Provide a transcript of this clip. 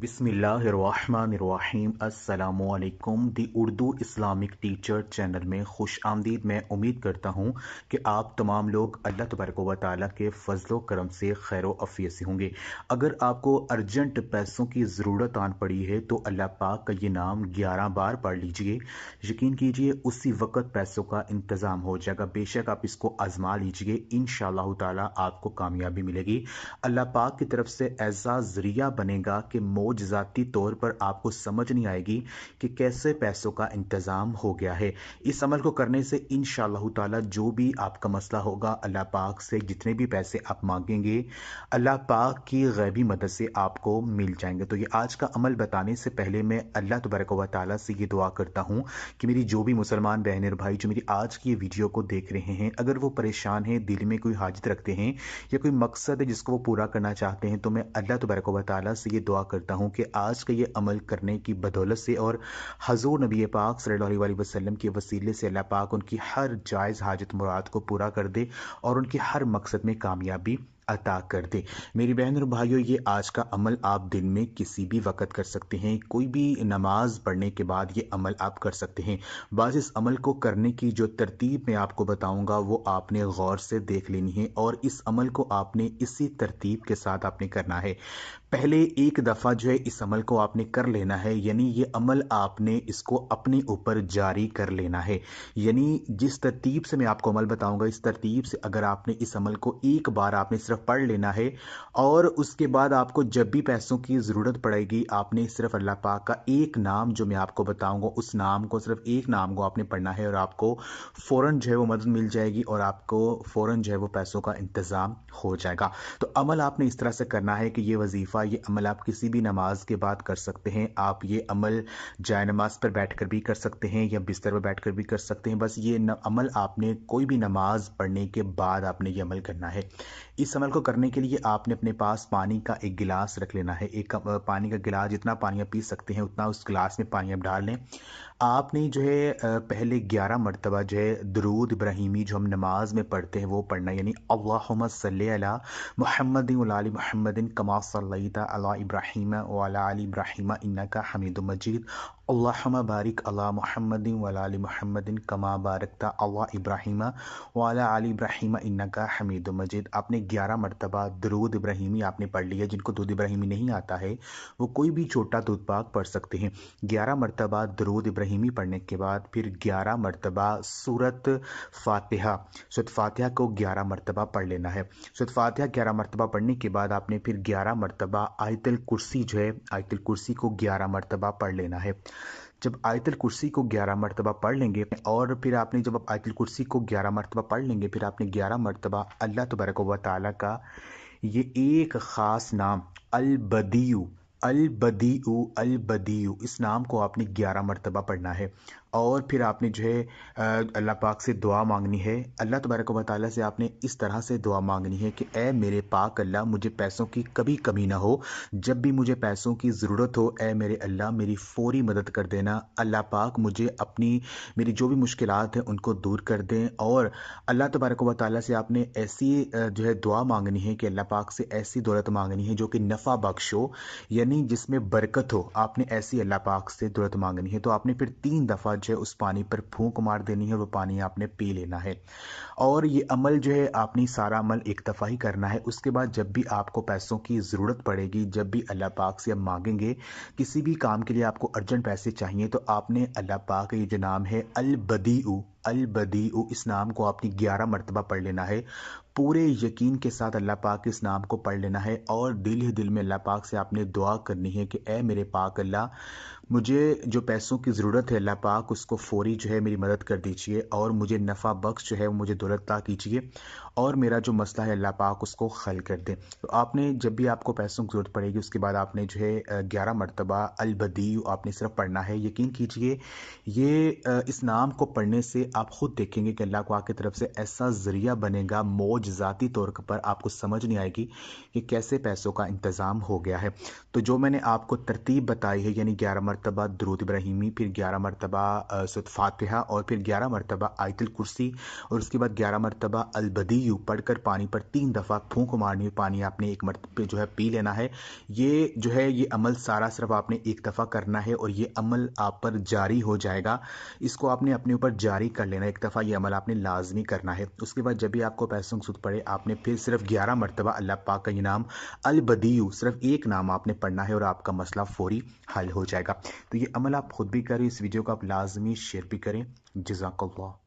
बिस्मिल्लाहिर्रहमानिर्रहीम। अस्सलामुअलैकुम। दी Urdu Islamic teacher channel में खुश आमदीद। मैं उम्मीद करता हूँ कि आप तमाम लोग अल्लाह तबारक व तआला के फजलो करम से खैर अफ़ियत से होंगे। अगर आपको अर्जेंट पैसों की ज़रूरत आन पड़ी है तो अल्लाह पाक का ये नाम 11 बार पढ़ लीजिए। यकीन कीजिए उसी वक्त पैसों का इंतज़ाम हो जाएगा। बेशक आप इसको आजमा लीजिए, इंशाअल्लाह ताला आपको कामयाबी मिलेगी। अल्लाह पाक की तरफ से ऐसा ज़रिया बनेगा कि मोजज़ाती तौर पर आपको समझ नहीं आएगी कि कैसे पैसों का इंतज़ाम हो गया है। इस अमल को करने से इंशाअल्लाह ताला जो भी आपका मसला होगा, अल्लाह पाक से जितने भी पैसे आप मांगेंगे, अल्लाह पाक की गैबी मदद से आपको मिल जाएंगे। तो ये आज का अमल बताने से पहले मैं अल्लाह तबारक व तआला से ये दुआ करता हूँ कि मेरी जो भी मुसलमान बहन और भाई जो मेरी आज की ये वीडियो को देख रहे हैं, अगर वो परेशान हैं, दिल में कोई हाजत रखते हैं या कोई मकसद है जिसको वो पूरा करना चाहते हैं, तो मैं अल्लाह तबारक व तआला से ये दुआ करता हूँ कि आज का ये अमल करने की बदौलत से और हजूर नबी पाक सल्लल्लाहु अलैहि वसल्लम के वसीले से अल्लाह पाक उनकी हर जायज़ हाजत मुराद को पूरा कर दे और उनकी हर मकसद में कामयाबी अता कर दे। मेरी बहन और भाइयों, ये आज का अमल आप दिन में किसी भी वक्त कर सकते हैं। कोई भी नमाज पढ़ने के बाद ये अमल आप कर सकते हैं। बस इस अमल को करने की जो तरतीब मैं आपको बताऊंगा वो आपने गौर से देख लेनी है और इस अमल को आपने इसी तरतीब के साथ आपने करना है। पहले एक दफ़ा जो है इस अमल को आपने कर लेना है, यानी ये अमल आपने इसको अपने ऊपर जारी कर लेना है। यानी जिस तरतीब से मैं आपको अमल बताऊंगा, इस तरतीब से अगर आपने इस अमल को एक बार आपने सिर्फ पढ़ लेना है और उसके बाद आपको जब भी पैसों की ज़रूरत पड़ेगी, आपने सिर्फ अल्लाह पाक का एक नाम जो मैं आपको बताऊंगा, उस नाम को, सिर्फ एक नाम को आपने पढ़ना है और आपको फ़ौरन जो है वो मदद मिल जाएगी और आपको फ़ौरन जो है वो पैसों का इंतज़ाम हो जाएगा। तो अमल आपने इस तरह से करना है कि ये वजीफ़ा, ये अमल आप किसी भी नमाज के बाद कर सकते हैं। आप ये अमल जाए नमाज पर बैठकर भी कर सकते हैं या बिस्तर पर बैठकर भी कर सकते हैं। बस ये अमल आपने कोई भी नमाज पढ़ने के बाद आपने ये अमल करना है। इस अमल को करने के लिए आपने अपने पास पानी का एक गिलास रख लेना है। एक पानी का गिलास, जितना पानी आप पी सकते हैं उतना उस गिलास में पानी आप डाल लें। आपने जो है पहले 11 मरतबा जो है दुरूद इब्राहिमी जो हम नमाज में पढ़ते हैं वो पढ़ना, यानी अल्लाहुम्मा सल्ली अला मुहम्मदिन व आलि मुहम्मदिन कमा सल्लैता अला इब्राहीम व अला आलि इब्राहीम इन्नका हमीदुम मजीद। अल्लाहुम्मा बारिक अला मुहम्मदिन व आलि मुहम्मदिन कमा बारकता अला इब्राहीम व अला आलि इब्राहीम इन्नका हमीदुम मजीद। आपने 11 मरतबा दुरूद इब्राहिमी आपने पढ़ लिया। जिनको दुरूद इब्राहिमी नहीं आता है वो कोई भी छोटा दूध पाक पढ़ सकते हैं। 11 मरतबा दुरूद इब्राहिमी पढ़ने के बाद फिर 11 मरतबा सूरत फातिहा को 11 मरतबा पढ़ लेना है। सूरत फातिहा 11 मरतबा पढ़ने के बाद आपने फिर 11 मरतबा आयतुल कुर्सी जो है, आयतुल कुर्सी को 11 मरतबा पढ़ लेना है। जब आयतुल कुर्सी को 11 मरतबा पढ़ लेंगे और फिर आपने जब आप आयतुल कुर्सी को 11 मरतबा पढ़ लेंगे, फिर आपने 11 मरतबा अल्लाह तबारक व तआला का ये एक ख़ास नाम अल बदीउ, अल बदीउ, अल बदीउ, इस नाम को आपने 11 मरतबा पढ़ना है। और फिर आपने जो है अल्लाह पाक से दुआ मांगनी है। अल्लाह तबारक व तआला से आपने इस तरह से दुआ मांगनी है कि ए मेरे पाक अल्लाह, मुझे पैसों की कभी कमी ना हो। जब भी मुझे पैसों की ज़रूरत हो, ए मेरे अल्लाह मेरी फ़ौरी मदद कर देना। अल्लाह पाक मुझे अपनी मेरी जो भी मुश्किलात हैं उनको दूर कर दें। और अल्लाह तबारक व तआला से आपने ऐसी जो है दुआ मांगनी है कि अल्लाह पाक से ऐसी दौलत मांगनी है जो कि नफ़ा बख्श हो, यानी जिसमें बरकत हो। आपने ऐसी अल्लाह पाक से दौलत मांगनी है। तो आपने फिर 3 दफ़ा जो है उस पानी पर फूंक मार देनी है और वो पानी आपने पी लेना है। और ये अमल जो है आपने सारा अमल एक दफ़ा ही करना है। उसके बाद जब भी आपको पैसों की ज़रूरत पड़ेगी, जब भी अल्लाह पाक से आप मांगेंगे, किसी भी काम के लिए आपको अर्जेंट पैसे चाहिए, तो आपने अल्लाह पाक का ये जो नाम है अल बदीउ, अल बदीउ, इस नाम को आपने 11 मरतबा पढ़ लेना है। पूरे यकीन के साथ अल्लाह पाक इस नाम को पढ़ लेना है और दिल ही दिल में अल्लाह पाक से आपने दुआ करनी है कि ए मेरे पाक अल्लाह, मुझे जो पैसों की ज़रूरत है अल्लाह पाक उसको फ़ौरी जो है मेरी मदद कर दीजिए और मुझे नफ़ा बख्श जो है मुझे दौलत अता कीजिए और मेरा जो मसला है अल्लाह पाक उसको हल कर दें। तो आपने जब भी आपको पैसों की ज़रूरत पड़ेगी उसके बाद आपने जो है 11 मरतबा अल बदीउ आपने सिर्फ पढ़ना है। यकीन कीजिए ये इस नाम को पढ़ने से आप ख़ुद देखेंगे कि अल्लाह पाक की तरफ से ऐसा ज़रिया बनेगा, मोजज़ाती तौर पर आपको समझ नहीं आएगी कि कैसे पैसों का इंतज़ाम हो गया है। तो जो मैंने आपको तरतीब बताई है, यानी 11 मरतबा दुरूद इब्राहिमी, फिर 11 मरतबा सूरत फातिहा और फिर 11 मरतबा आयतुल कुर्सी और उसके बाद 11 मरतबा अल बदी البدیو پڑھ کر پانی پر 3 دفعہ پھونک مارنی، پانی آپ نے ایک مرتبہ جو ہے پی لینا ہے۔ یہ جو ہے یہ عمل سارا صرف آپ نے ایک دفعہ کرنا ہے اور یہ عمل آپ پر جاری ہو جائے گا۔ اس کو آپ نے اپنے اوپر جاری کر لینا ہے، ایک دفعہ یہ عمل آپ نے لازمی کرنا ہے۔ اس کے بعد جب بھی آپ کو پیسوں کی ضرورت پڑے آپ نے پھر صرف 11 مرتبہ اللہ پاک کا یہ نام البدیو، صرف ایک نام آپ نے پڑھنا ہے اور آپ کا مسئلہ فوری حل ہو جائے گا۔ تو یہ عمل آپ خود بھی کریں، اس ویڈیو کو آپ لازمی شیئر بھی کریں۔ جزاک اللہ۔